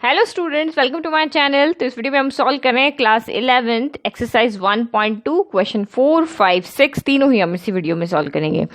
Hello students, welcome to my channel. तो इस video में हम सॉल्व कर रहे हैं क्लास 11th एक्सरसाइज 1.2 क्वेश्चन 4, 5, 6 तीनों ही हम इसी वीडियो में सॉल्व करेंगे।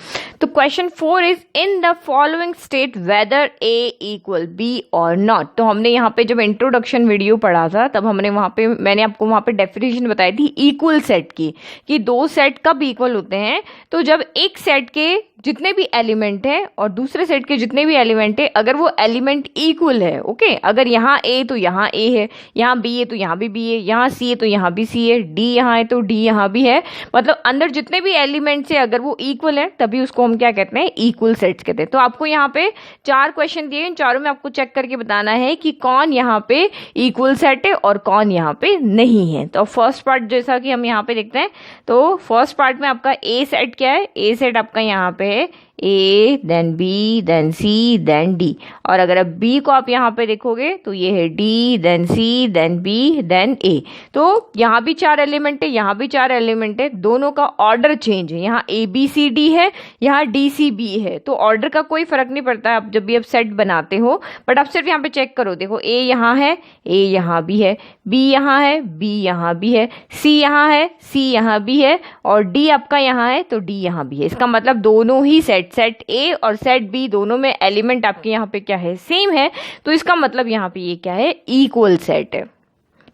तो question 4 is in the following state whether A equal B और नॉट। तो हमने यहाँ पे जब इंट्रोडक्शन वीडियो पढ़ा था तब मैंने आपको वहाँ पे डेफिनेशन बताई थी इक्वल सेट की, कि दो सेट कब इक्वल होते हैं। तो जब एक सेट के जितने भी एलिमेंट है और दूसरे सेट के जितने भी एलिमेंट है, अगर वो एलिमेंट इक्वल है, ओके, अगर यहाँ ए तो यहाँ ए है, यहाँ बी है तो यहाँ भी बी है, यहाँ सी है तो यहाँ भी सी है, डी यहाँ है तो डी यहाँ भी है, मतलब अंदर जितने भी एलिमेंट्स है अगर वो इक्वल है तभी उसको हम क्या कहते हैं, इक्वल सेट्स कहते हैं। तो आपको यहाँ पे 4 क्वेश्चन दिए, इन चारों में आपको चेक करके बताना है कि कौन यहाँ पे इक्वल सेट है और कौन यहाँ पे नहीं है। तो फर्स्ट पार्ट जैसा कि हम यहाँ पे देखते हैं, तो फर्स्ट पार्ट में आपका ए सेट क्या है, ए सेट आपका यहाँ पे है ए, देन बी, देन सी, देन डी। और अगर अब बी को आप यहाँ पे देखोगे तो ये है डी, देन सी, देन बी, देन ए। तो यहाँ भी 4 एलिमेंट है, यहाँ भी 4 एलिमेंट है, दोनों का ऑर्डर चेंज है। यहाँ ए बी सी डी है, यहाँ डी सी बी है, तो ऑर्डर का कोई फर्क नहीं पड़ता आप जब भी आप सेट बनाते हो। बट आप सिर्फ यहाँ पे चेक करो, देखो ए यहाँ है, ए यहाँ भी है, बी यहाँ है, बी यहाँ भी है, सी यहाँ है, सी यहाँ भी है, और डी आपका यहाँ है तो डी यहाँ भी है। इसका मतलब दोनों ही सेट ए और सेट बी दोनों में एलिमेंट आपके यहाँ पे क्या है, सेम है। तो इसका मतलब यहाँ पे ये क्या है, इक्वल सेट है।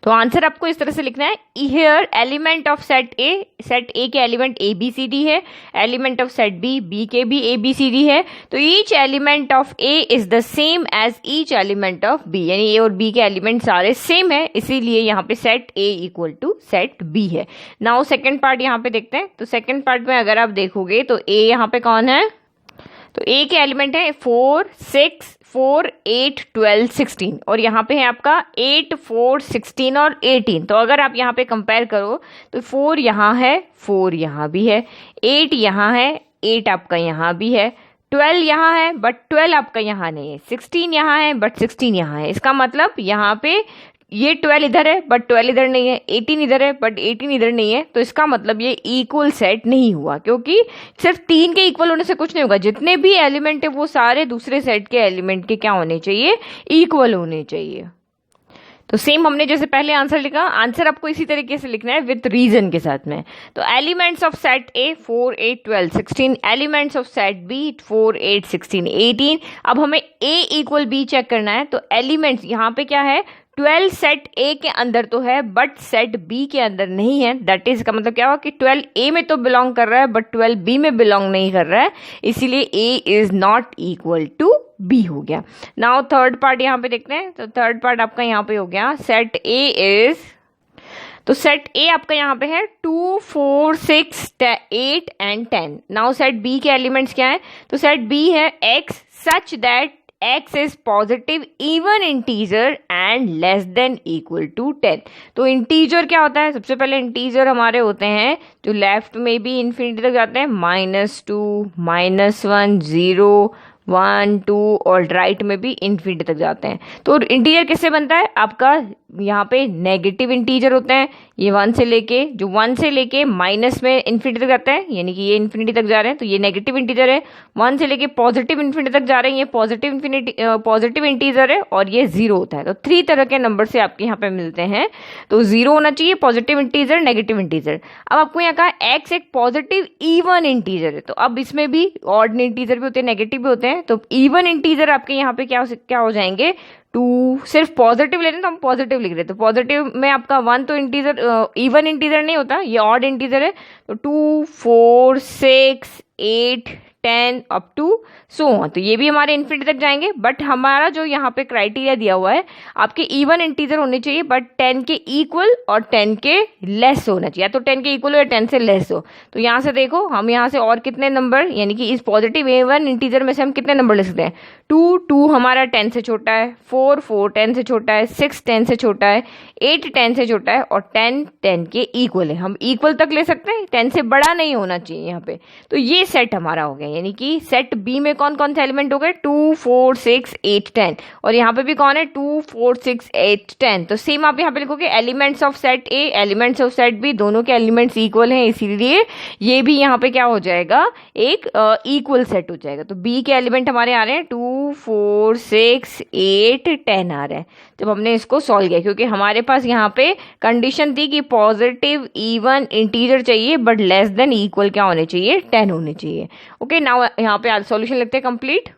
तो आंसर आपको इस तरह से लिखना है, here element of set A के element A B C D है, एलिमेंट ऑफ सेट बी के भी ए बी सी डी है। तो each element of A is the same as each element of B, यानी ए और B के element सारे सेम है, इसीलिए यहाँ पे set A equal to set B है। नाउ सेकेंड पार्ट यहाँ पे देखते हैं। तो सेकेंड पार्ट में अगर आप देखोगे तो ए यहाँ पे कौन है, तो ए के एलिमेंट है 4, 6, 4, 8, 12, 16, और यहाँ पे है आपका 8, 4, 16 और 18। तो अगर आप यहाँ पे कंपेयर करो तो 4 यहाँ है, 4 यहाँ भी है, 8 यहाँ है, 8 आपका यहाँ भी है, 12 यहाँ है बट 12 आपका यहाँ नहीं है, 16 यहाँ है बट 16 यहाँ है। इसका मतलब यहाँ पे ये 12 इधर है बट 12 इधर नहीं है, 18 इधर है बट 18 इधर नहीं है। तो इसका मतलब ये इक्वल सेट नहीं हुआ, क्योंकि सिर्फ 3 के इक्वल होने से कुछ नहीं होगा। जितने भी एलिमेंट है वो सारे दूसरे सेट के एलिमेंट के क्या होने चाहिए, इक्वल होने चाहिए। तो सेम हमने जैसे पहले आंसर लिखा, आंसर आपको इसी तरीके से लिखना है विथ रीजन के साथ में। तो elements of set A 4, 8, 12, 16, elements of set B 4, 8, 16, 18। अब हमें ए इक्वल बी चेक करना है। तो एलिमेंट्स यहाँ पे क्या है, 12 सेट ए के अंदर तो है बट सेट बी के अंदर नहीं है। दैट इज का मतलब क्या हुआ कि 12 ए में तो बिलोंग कर रहा है बट 12 बी में बिलोंग नहीं कर रहा है, इसीलिए A is not equal to B हो गया। नाउ थर्ड पार्ट यहाँ पे देखते हैं। तो थर्ड पार्ट आपका यहाँ पे हो गया सेट ए इज, तो सेट ए आपका यहाँ पे है 2, 4, 6, 8 एंड 10। नाउ सेट बी के एलिमेंट्स क्या है, तो सेट बी है x such that x is positive even integer and less than equal to 10। तो इंटीजर क्या होता है, सबसे पहले इंटीजर हमारे होते हैं जो लेफ्ट में भी इन्फिनिटी तक जाते हैं, -2, -1, 0, 1, 2, और राइट में भी इन्फिनिटी तक जाते हैं। तो इंटीजर किससे बनता है, आपका यहाँ पे नेगेटिव इंटीजर होते हैं, ये 1 से लेके माइनस में इन्फिनिटी तक जाता है, यानी कि ये इन्फिनिटी तक जा रहे हैं तो ये नेगेटिव इंटीजर है। 1 से लेके पॉजिटिव इन्फिनिटी तक जा रहे हैं, ये पॉजिटिव इंटीजर है, और ये 0 होता है। तो 3 तरह के नंबर से आपके यहाँ पे मिलते हैं। तो 0 होना चाहिए, पॉजिटिव इंटीजर, नेगेटिव इंटीजर। अब आपको यहाँ कहा x एक पॉजिटिव इवन इंटीजर है, तो अब इसमें भी ऑड इंटीजर भी होते हैं, नेगेटिव भी होते हैं। तो इवन इंटीजर आपके यहाँ पे क्या हो जाएंगे, 2। सिर्फ पॉजिटिव ले रहे हैं तो हम पॉजिटिव लिख रहे हैं, तो पॉजिटिव में आपका 1 तो इंटीजर इवन इंटीजर नहीं होता, ये ऑड इंटीजर है। तो 2, 4, 6, 8, 10 अप टू सो ऑन, तो ये भी हमारे इन्फिनिटी तक जाएंगे। बट हमारा जो यहाँ पे क्राइटेरिया दिया हुआ है, आपके इवन इंटीजर होने चाहिए बट 10 के इक्वल और 10 के लेस होना चाहिए, या तो 10 के इक्वल हो या 10 से लेस हो। तो यहाँ से देखो, हम यहाँ से और कितने नंबर, यानी कि इस पॉजिटिव इवन इंटीजर में से हम कितने नंबर ले सकते हैं, 2 हमारा 10 से छोटा है, 4 10 से छोटा है, 6 10 से छोटा है, 8 10 से छोटा है, और 10 10 के इक्वल है। हम इक्वल तक ले सकते हैं, 10 से बड़ा नहीं होना चाहिए यहाँ पे। तो ये सेट हमारा हो गया। यानी कि सेट बी में कौन कौन से एलिमेंट हो गए 2 4 6 8 10 और यहाँ पे भी कौन है 2 4 6 8 10। तो सेम आप यहाँ पे लिखोगे elements of set A elements of set B, दोनों के एलिमेंट्स इक्वल हैं, इसीलिए ये भी यहाँ पे क्या हो जाएगा एक इक्वल सेट हो जाएगा। तो बी के एलिमेंट हमारे आ रहे हैं 2 4 6 8 10 आ रहे हैं जब हमने इसको सॉल्व किया, क्योंकि हमारे पास यहाँ पे कंडीशन थी कि पॉजिटिव इवन इंटीजर चाहिए बट लेस देन इक्वल क्या होने चाहिए 10 होने चाहिए। ओके, नाउ यहाँ पे सॉल्यूशन लिखते हैं कंप्लीट।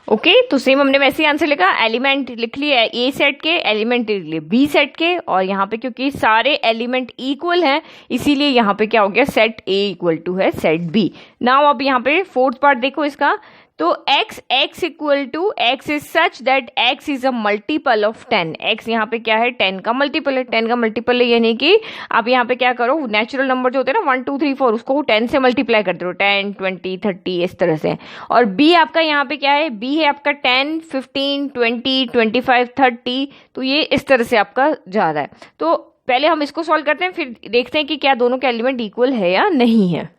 ओके तो सेम हमने वैसे ही आंसर लिखा, एलिमेंट लिख लिए ए सेट के, एलिमेंट लिख लिए बी सेट के, और यहाँ पे क्योंकि सारे एलिमेंट इक्वल हैं इसीलिए यहाँ पे क्या हो गया सेट ए इक्वल टू है सेट बी। नाउ अब यहाँ पे फोर्थ पार्ट देखो इसका, तो x equal to x is such that x is a multiple of 10। x यहाँ पे क्या है 10 का मल्टीपल है, 10 का मल्टीपल है, यानी कि आप यहाँ पे क्या करो नेचुरल नंबर जो होते हैं ना 1 2 3 4 उसको 10 से मल्टीप्लाई कर दो 10 20 30 इस तरह से। और b आपका यहाँ पे क्या है, b है आपका 10 15 20 25 30, तो ये इस तरह से आपका जा रहा है। तो पहले हम इसको सॉल्व करते हैं फिर देखते हैं कि क्या दोनों के एलिमेंट इक्वल है या नहीं है।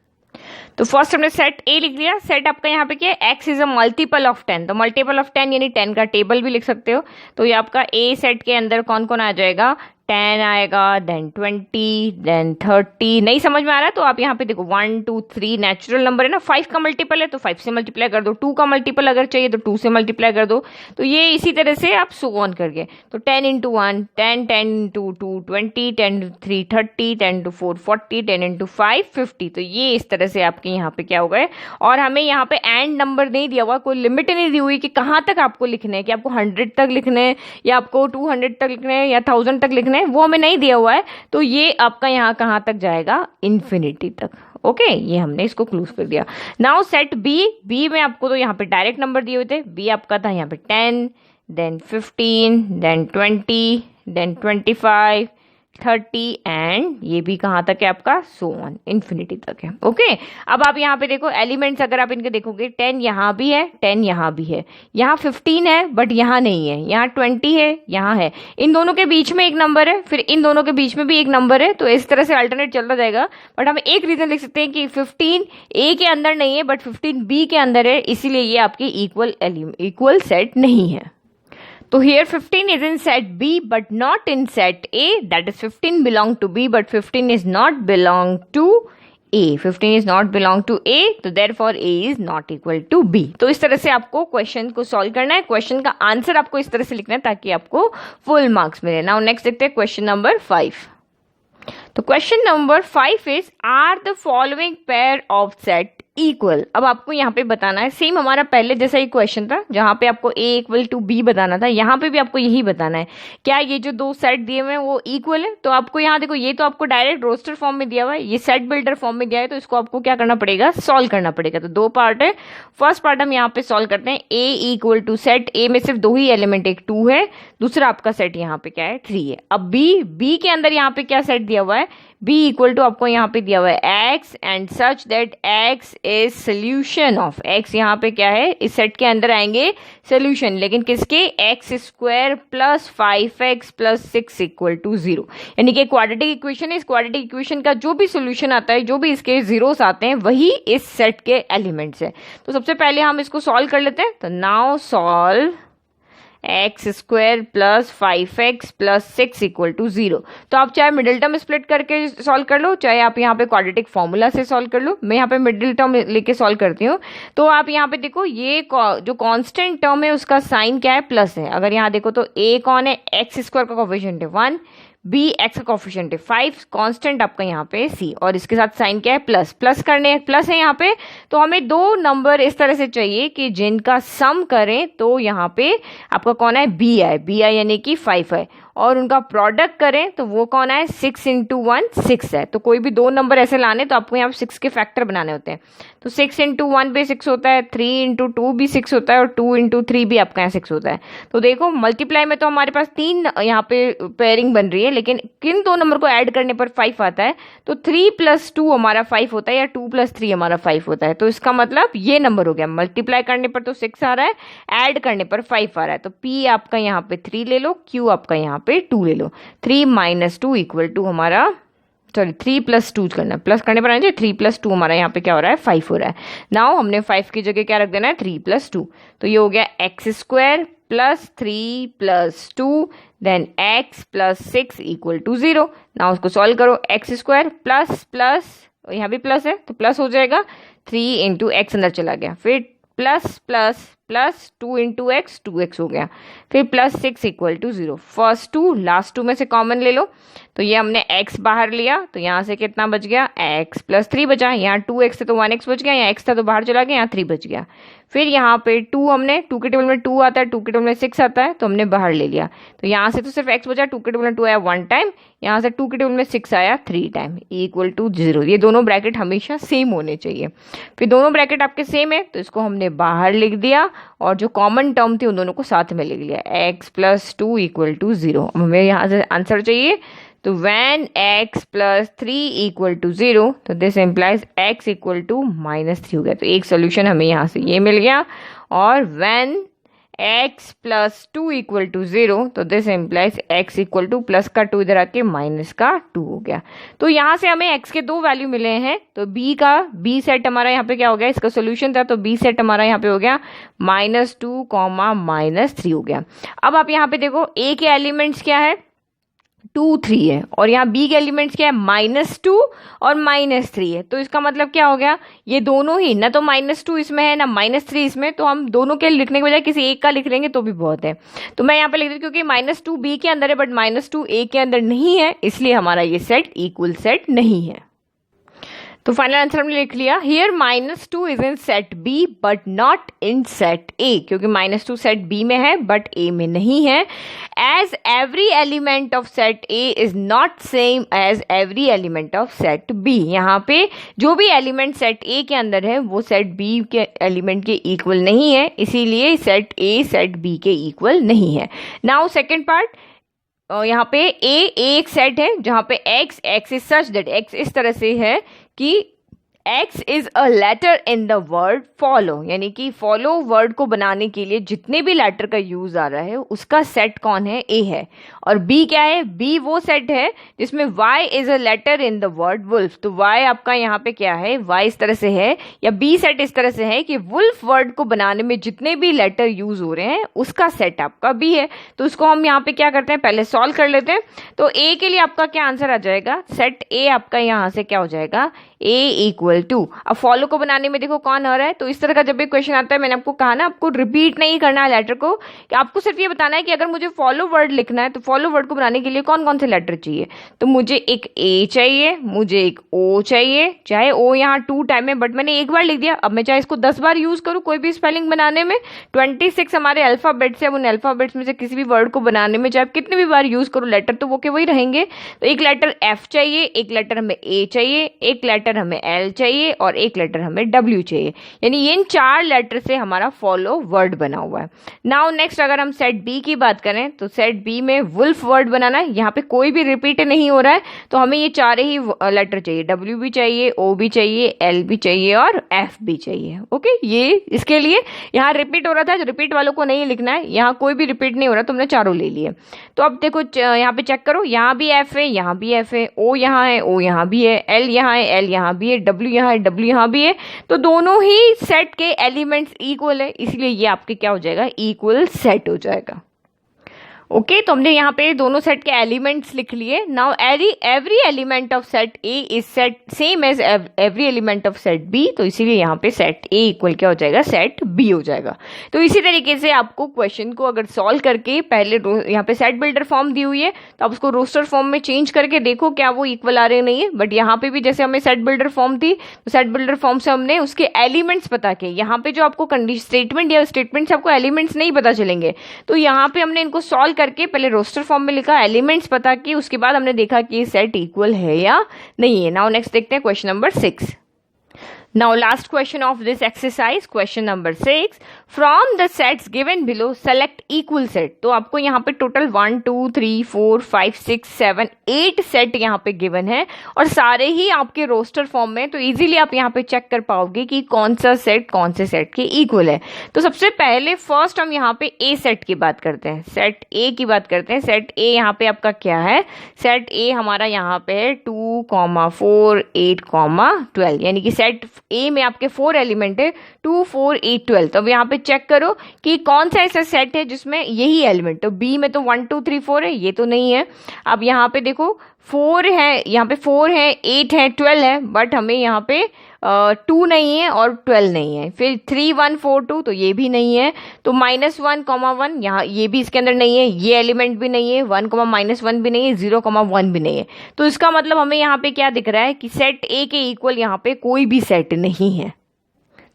तो फर्स्ट हमने सेट ए लिख लिया, सेट आपका यहाँ पे क्या है x is a multiple of 10, तो मल्टीपल ऑफ 10 यानी 10 का टेबल भी लिख सकते हो। तो ये आपका ए सेट के अंदर कौन कौन आ जाएगा 10 आएगा, देन 20, देन 30। नहीं समझ में आ रहा है तो आप यहाँ पे देखो 1 2 3 नेचुरल नंबर है ना, 5 का मल्टीपल है तो 5 से मल्टीप्लाई कर दो, 2 का मल्टीपल अगर चाहिए तो 2 से मल्टीप्लाई कर दो। तो ये इसी तरह से आप सो ऑन करके, तो 10 into 1 10, 10 into 2 20, 10 into 3 30, 10 into 4 40, 10 into 5 50। तो ये इस तरह से आपके यहाँ पे क्या हो गए। और हमें यहाँ पे एंड नंबर नहीं दिया हुआ, कोई लिमिट नहीं दी हुई कि कहाँ तक आपको लिखना है, कि आपको 100 तक लिखना है या आपको 200 तक लिखना है या 1000 तक लिखना है, वो हमें नहीं दिया हुआ है। तो ये आपका यहाँ कहाँ तक जाएगा इन्फिनिटी तक। ओके ये हमने इसको क्लोज कर दिया। नाउ सेट बी में आपको तो यहाँ पे डायरेक्ट नंबर दिए हुए थे, बी आपका था यहाँ पे 10 देन 15 देन 20 देन 25 30 एंड ये भी कहाँ तक है आपका सो ऑन इन्फिनिटी तक है। ओके अब आप यहाँ पे देखो एलिमेंट्स अगर आप इनके देखोगे 10 यहाँ भी है 10 यहाँ भी है, यहाँ 15 है बट यहाँ नहीं है, यहाँ 20 है यहाँ है, इन दोनों के बीच में एक नंबर है, फिर इन दोनों के बीच में भी एक नंबर है। तो इस तरह से अल्टरनेट चलता जाएगा। बट हम एक रीजन लिख सकते हैं कि 15 ए के अंदर नहीं है बट 15 बी के अंदर है, इसीलिए ये आपकी इक्वल सेट नहीं है। तो here 15 is in set B but not in set A, that is 15 belong to B but 15 is not belong to A, 15 is not belong to A, तो therefore A is not equal to B। तो इस तरह से आपको question को solve करना है, question का आंसर आपको इस तरह से लिखना है ताकि आपको फुल मार्क्स मिले। नाउ नेक्स्ट देखते हैं क्वेश्चन नंबर 5। तो question number 5 is are the following pair of set equal. अब आपको यहाँ पे बताना है सेम हमारा पहले जैसा ही क्वेश्चन था जहाँ पे आपको A इक्वल टू B बताना था, यहाँ पे भी आपको यही बताना है क्या ये जो दो सेट दिए हुए हैं वो इक्वल है। तो आपको यहाँ देखो ये तो आपको डायरेक्ट रोस्टर फॉर्म में दिया हुआ है, ये सेट बिल्डर फॉर्म में दिया है, तो इसको आपको क्या करना पड़ेगा सॉल्व करना पड़ेगा। तो दो पार्ट है, फर्स्ट पार्ट हम यहाँ पे सॉल्व करते हैं। A equal to set A में सिर्फ दो ही एलिमेंट, एक 2 है, दूसरा आपका सेट यहाँ पे क्या है 3 है। अब B के अंदर यहाँ पे क्या सेट दिया हुआ है, B इक्वल टू आपको यहाँ पे दिया हुआ है x and such that x is solution of x। यहाँ पे क्या है इस सेट के अंदर आएंगे सोल्यूशन, लेकिन किसके x square plus 5x plus 6 equal to 0, यानी कि क्वाड्रेटिक इक्वेशन है। इस क्वाड्रेटिक इक्वेशन का जो भी सोल्यूशन आता है, जो भी इसके जीरोस आते हैं, वही इस सेट के एलिमेंट्स है। तो सबसे पहले हम इसको सॉल्व कर लेते हैं। तो now solve x square plus 5x plus 6 equal to 0। तो आप चाहे मिडिल टर्म स्प्लिट करके सॉल्व कर लो, चाहे आप यहाँ पे क्वाड्रेटिक फॉर्मूला से सॉल्व कर लो। मैं यहाँ पे मिडिल टर्म लेके सॉल्व करती हूँ। तो आप यहाँ पे देखो ये जो कांस्टेंट टर्म है उसका साइन क्या है प्लस है। अगर यहाँ देखो तो a कौन है, एक्स स्क्वायर का कोफिशिएंट है 1, b एक्स का कोफिशिएंट है 5, कांस्टेंट आपका यहाँ पे c, और इसके साथ साइन क्या है प्लस, प्लस करने प्लस है यहाँ पे। तो हमें दो नंबर इस तरह से चाहिए कि जिनका सम करें तो यहाँ पे आपका कौन है b आए, b आई यानी कि 5 है, और उनका प्रोडक्ट करें तो वो कौन है 6 इंटू 1 6 है। तो कोई भी दो नंबर ऐसे लाने तो आपको यहाँ पे 6 के फैक्टर बनाने होते हैं। तो 6 इंटू 1 भी 6 होता है, 3 इंटू 2 भी 6 होता है, और 2 इंटू 3 भी आपका यहाँ 6 होता है। तो देखो मल्टीप्लाई में तो हमारे पास 3 यहाँ पे पेयरिंग बन रही है, लेकिन किन दो नंबर को ऐड करने पर 5 आता है। तो 3 प्लस 2 हमारा 5 होता है, या 2 प्लस 3 हमारा 5 होता है। तो इसका मतलब ये नंबर हो गया, मल्टीप्लाई करने पर तो 6 आ रहा है, ऐड करने पर 5 आ रहा है। तो P आपका यहाँ पे 3 ले लो, Q आपका यहाँ पे 2 ले लो। 3 माइनस 2 इक्वल टू हमारा सॉरी 3 + 2 करना है, प्लस करने पर आना चाहिए। 3 + 2 हमारा यहाँ पे क्या हो रहा है, 5 हो रहा है। नाउ हमने 5 की जगह क्या रख देना है, 3 + 2, तो ये हो गया x² + 3 + 2 देन x + 6 = 0। नाउ उसको सॉल्व करो, x² प्लस प्लस यहाँ भी प्लस है तो प्लस हो जाएगा, 3 × x अंदर चला गया, फिर plus plus plus 2 × x 2x हो गया, फिर +6 = 0। फर्स्ट 2 लास्ट 2 में से कॉमन ले लो, तो ये हमने x बाहर लिया तो यहाँ से कितना बच गया, x + 3 बचा। यहाँ 2x थे तो 1x बच गया, यहाँ x था तो बाहर चला गया, यहाँ 3 बच गया। फिर यहाँ पे 2 हमने 2 के टेबल में 2 आता है, 2 के टेबल में 6 आता है तो हमने बाहर ले लिया, तो यहाँ से तो सिर्फ x बचा, 2 के टेबल में 2 आया 1 टाइम, यहाँ से 2 के टेबल में 6 आया 3 टाइम = 0। ये दोनों ब्रैकेट हमेशा सेम होने चाहिए। फिर दोनों ब्रैकेट आपके सेम है तो इसको हमने बाहर लिख दिया और जो कॉमन टर्म थी उन दोनों को साथ में लिख लिया, x + 2 = 0। हमें यहाँ से आंसर चाहिए, तो when x + 3 = 0 तो दिस इम्प्लाइज x = -3 हो गया, तो एक सोल्यूशन हमें यहाँ से ये मिल गया। और when x + 2 = 0 तो दिस इम्प्लाइज x = प्लस का 2 इधर आके माइनस का 2 हो गया। तो यहाँ से हमें x के 2 वैल्यू मिले हैं, तो b सेट हमारा यहाँ पे क्या हो गया, इसका सोल्यूशन था, तो b सेट हमारा यहाँ पे हो गया -2, -3 हो गया। अब आप यहाँ पे देखो a के एलिमेंट्स क्या है, 2 3 है, और यहाँ b के एलिमेंट्स क्या है, -2 और -3 है। तो इसका मतलब क्या हो गया, ये दोनों ही ना तो -2 इसमें है ना -3 इसमें, तो हम दोनों के लिखने के बजाय किसी एक का लिख लेंगे तो भी बहुत है। तो मैं यहाँ पे लिख देती हूँ क्योंकि -2 b के अंदर है बट -2 a के अंदर नहीं है, इसलिए हमारा ये सेट इक्वल सेट नहीं है। तो फाइनल आंसर हमने लिख लिया, here -2 is in set B but not in set A, क्योंकि -2 सेट B में है बट A में नहीं है। As every element of set A is not same as every element of set B, यहाँ पे जो भी एलिमेंट सेट A के अंदर है वो सेट B के एलिमेंट के इक्वल नहीं है, इसीलिए सेट A सेट B के इक्वल नहीं है। नाउ सेकेंड पार्ट, यहाँ पे A एक सेट है जहाँ पे x is such that x इस तरह से है कि x is a letter in the word follow, यानी कि फॉलो वर्ड को बनाने के लिए जितने भी लेटर का यूज आ रहा है उसका सेट कौन है, a है। और b क्या है, b वो सेट है जिसमें y is a letter in the word wolf, तो y आपका यहाँ पे क्या है, y इस तरह से है, या b सेट इस तरह से है कि वुल्फ वर्ड को बनाने में जितने भी लेटर यूज हो रहे हैं उसका सेट आपका b है। तो उसको हम यहाँ पे क्या करते हैं, पहले सॉल्व कर लेते हैं। तो a के लिए आपका क्या आंसर आ जाएगा, सेट a आपका यहाँ से क्या हो जाएगा, a = 2। अब फॉलो को बनाने में देखो कौन आ रहा है, तो इस तरह का जब भी क्वेश्चन आता है, मैंने आपको कहा ना आपको रिपीट नहीं करना है लेटर को, कि आपको सिर्फ ये बताना है कि अगर मुझे फॉलो वर्ड लिखना है तो फॉलो वर्ड को बनाने के लिए कौन कौन से लेटर चाहिए। तो मुझे एक a चाहिए, मुझे एक o चाहिए, चाहे o यहाँ 2 टाइम है बट मैंने एक बार लिख दिया, अब मैं चाहे इसको 10 बार यूज करूँ कोई भी स्पेलिंग बनाने में, 26 हमारे अल्फाबेट्स है, उन अल्फाबेट्स में से किसी भी वर्ड को बनाने में चाहे आप कितने भी बार यूज करो लेटर तो वो के वही रहेंगे। तो एक लेटर f चाहिए, एक लेटर हमें a चाहिए, एक लेटर हमें l चाहिए और एक लेटर हमें w चाहिए, यानी इन 4 लेटर से हमारा फॉलो वर्ड बना हुआ है। नाउ नेक्स्ट अगर हम सेट b की बात करें तो सेट b में वुल्फ वर्ड बनाना है, यहाँ पे कोई भी रिपीट नहीं हो रहा है, तो हमें ये 4 ही लेटर चाहिए, w भी चाहिए, o भी चाहिए, l भी चाहिए और f भी चाहिए। ओके, ये इसके लिए यहाँ रिपीट हो रहा था, जो रिपीट वालों को नहीं लिखना है, यहाँ कोई भी रिपीट नहीं हो रहा, तुमने चारों ले लिए। तो अब देखो यहाँ पे चेक करो, यहाँ भी f है, यहाँ भी f है, o यहाँ है, o यहाँ भी है, l यहाँ है, l यहाँ भी है, w यहाँ है, w यहाँ भी है, तो दोनों ही सेट के एलिमेंट्स इक्वल है, इसलिए ये आपके क्या हो जाएगा, इक्वल सेट हो जाएगा। ओके, तो हमने यहाँ पे दोनों सेट के एलिमेंट्स लिख लिए। Now every element of set A is set same as every element of set B, तो इसीलिए यहाँ पे सेट ए इक्वल क्या हो जाएगा, सेट बी हो जाएगा। तो इसी तरीके से आपको क्वेश्चन को अगर सॉल्व करके, पहले यहाँ पे सेट बिल्डर फॉर्म दी हुई है तो आप उसको रोस्टर फॉर्म में चेंज करके देखो क्या वो इक्वल आ रहे नहीं है, बट यहाँ पे भी जैसे हमें सेट बिल्डर फॉर्म थी तो सेट बिल्डर फॉर्म से हमने उसके एलिमेंट्स पता किए। यहाँ पे जो आपको स्टेटमेंट या स्टेटमेंट से आपको एलिमेंट्स नहीं पता चलेंगे, तो यहाँ पे हमने इनको सॉल्व करके पहले रोस्टर फॉर्म में लिखा, एलिमेंट्स पता किए, उसके बाद हमने देखा कि ये सेट इक्वल है या नहीं है। नाउ नेक्स्ट देखते हैं question number 6। Now last question of this exercise, question number 6. From the sets given below, select equal set. तो आपको यहाँ पे टोटल 1 2 3 4 5 6 7 8 सेट यहाँ पे गिवन है और सारे ही आपके रोस्टर फॉर्म में, तो इजीली आप यहाँ पे चेक कर पाओगे कि कौन सा सेट कौन से सेट के इक्वल है। तो सबसे पहले फर्स्ट हम यहाँ पे ए सेट की बात करते हैं, सेट ए की बात करते हैं। सेट ए यहाँ पे आपका क्या है? सेट ए हमारा यहाँ पे है 2, 4, 8, 12, यानी कि सेट ए में आपके 4 एलिमेंट है 2, 4, 8, 12। तो अब यहाँ पे चेक करो कि कौन सा ऐसा सेट है जिसमें यही एलिमेंट, तो बी में तो 1 2 3 4 है, ये तो नहीं है। अब यहाँ पे देखो 4 है, यहाँ पे 4 है, 8 है, 12 है, बट हमें यहाँ पे 2 नहीं है और 12 नहीं है। फिर 3 1 4 2, तो ये भी नहीं है। तो -1, 1 यहाँ ये भी इसके अंदर नहीं है, ये एलिमेंट भी नहीं है, 1, -1 भी नहीं है, 0, 1 भी नहीं है। तो इसका मतलब हमें यहाँ पे क्या दिख रहा है कि सेट ए के इक्वल यहाँ पे कोई भी सेट नहीं है।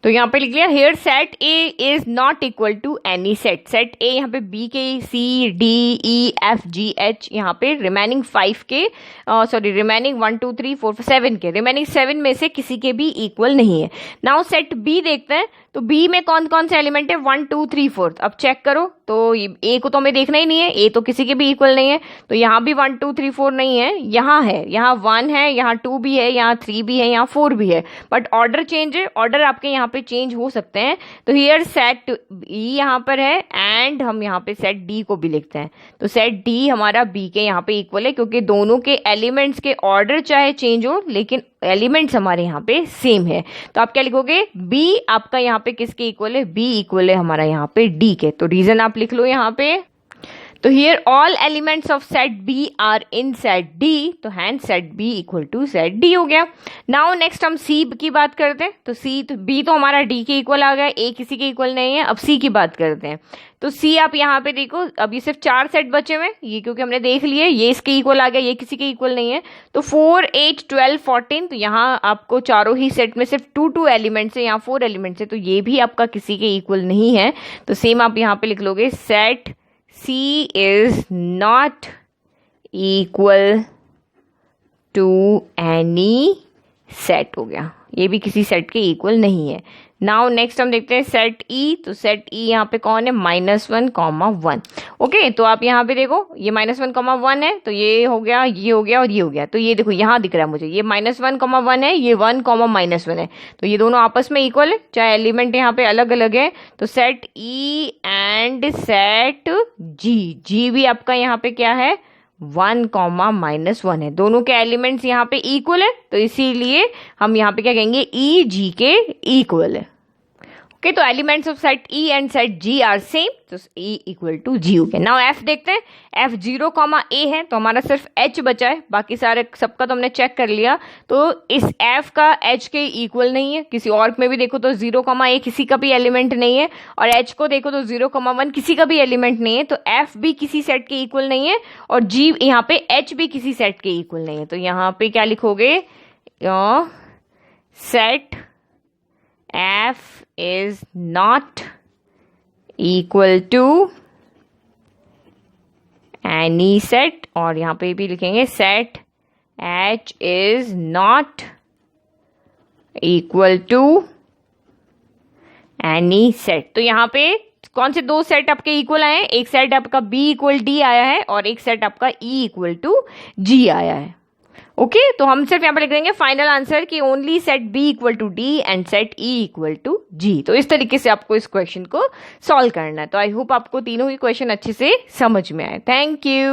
तो यहाँ पे लिख लिया, here set A is not equal to any set. Set A यहाँ पे बी के, C, D, E, F, G, H, यहाँ पे रिमेनिंग 5 के, रिमेनिंग 1 2 3 4 7 के, रिमेनिंग 7 में से किसी के भी इक्वल नहीं है। नाउ सेट बी देखते हैं, तो बी में कौन कौन से एलिमेंट है? 1 2 3 4। अब चेक करो, तो ए को तो हमें देखना ही नहीं है, ए तो किसी के भी इक्वल नहीं है, तो यहाँ भी 1 2 3 4 नहीं है, यहाँ है, यहाँ 1 है, यहाँ 2 भी है, यहाँ 3 भी है, यहाँ 4 भी है, बट ऑर्डर चेंज है, ऑर्डर आपके यहाँ पे चेंज हो सकते हैं। तो हियर सेट बी यहाँ पर है एंड हम यहाँ पे सेट डी को भी लिखते हैं। तो सेट डी हमारा बी के यहाँ पे इक्वल है, क्योंकि दोनों के एलिमेंट्स के ऑर्डर चाहे चेंज हो लेकिन एलिमेंट्स हमारे यहाँ पे सेम है। तो आप क्या लिखोगे? बी आपका यहाँ पे किसके इक्वल है? बी इक्वल है हमारा यहाँ पे डी के। तो रीजन आप लिख लो यहाँ पे। तो here all elements of set B are in set D, तो hence set B equal to set D हो गया। नाउ नेक्स्ट हम सी की बात करते हैं। तो सी, तो बी तो हमारा डी के इक्वल आ गया, ए किसी के इक्वल नहीं है। अब सी की बात करते हैं। तो सी आप यहाँ पे देखो, अब ये सिर्फ 4 सेट बचे हुए हैं, ये क्योंकि हमने देख लिए, ये इसके इक्वल आ गया, ये किसी के इक्वल नहीं है। तो 4 8 12 14, तो यहाँ आपको चारों ही सेट में सिर्फ 2 2 एलिमेंट्स है, यहाँ 4 एलिमेंट्स है, तो ये भी आपका किसी के इक्वल नहीं है। तो सेम आप यहाँ पे लिख लोगे, set C is not equal to any set हो गया, ये भी किसी सेट के इक्वल नहीं है। नाउ नेक्स्ट हम देखते हैं सेट ई। तो सेट ई यहाँ पे कौन है? -1, 1। ओके, तो आप यहाँ पे देखो, ये -1, 1 है, तो ये हो गया, ये हो गया और ये हो गया। तो ये देखो यहाँ दिख रहा है मुझे, ये -1, 1 है, ये 1, -1 है, तो ये दोनों आपस में इक्वल है, चाहे एलिमेंट यहाँ पे अलग अलग है। तो सेट ई एंड सेट जी, जी भी आपका यहाँ पे क्या है? 1, -1 है, दोनों के एलिमेंट्स यहाँ पे इक्वल है, तो इसीलिए हम यहाँ पे क्या कहेंगे? ई जी के इक्वल है। ओके, तो elements of set E and set G are same, तो ई इक्वल टू जी हो गया। नाउ एफ देखते हैं। एफ 0, ए है, तो हमारा सिर्फ एच बचा है, बाकी सारे सबका तो हमने चेक कर लिया। तो इस एफ का एच के इक्वल नहीं है। किसी और में भी देखो तो 0, ए किसी का भी एलिमेंट नहीं है, और एच को देखो तो 0, 1 किसी का भी एलिमेंट नहीं है। तो एफ भी किसी सेट के इक्वल नहीं है, और जी यहाँ पे एच भी किसी सेट के इक्वल नहीं है। तो यहाँ पे क्या लिखोगे? Set F is not equal to any set, और यहाँ पे भी लिखेंगे set H is not equal to any set। तो यहाँ पे कौन से 2 सेट आपके इक्वल आए हैं? एक सेट आपका B इक्वल D आया है और एक सेट आपका E इक्वल टू G आया है। ओके, तो हम सिर्फ यहाँ पे लिख देंगे फाइनल आंसर कि only set B equal to D and set E equal to G. तो इस तरीके से आपको इस क्वेश्चन को सॉल्व करना है। तो आई होप आपको तीनों ही क्वेश्चन अच्छे से समझ में आए। Thank you.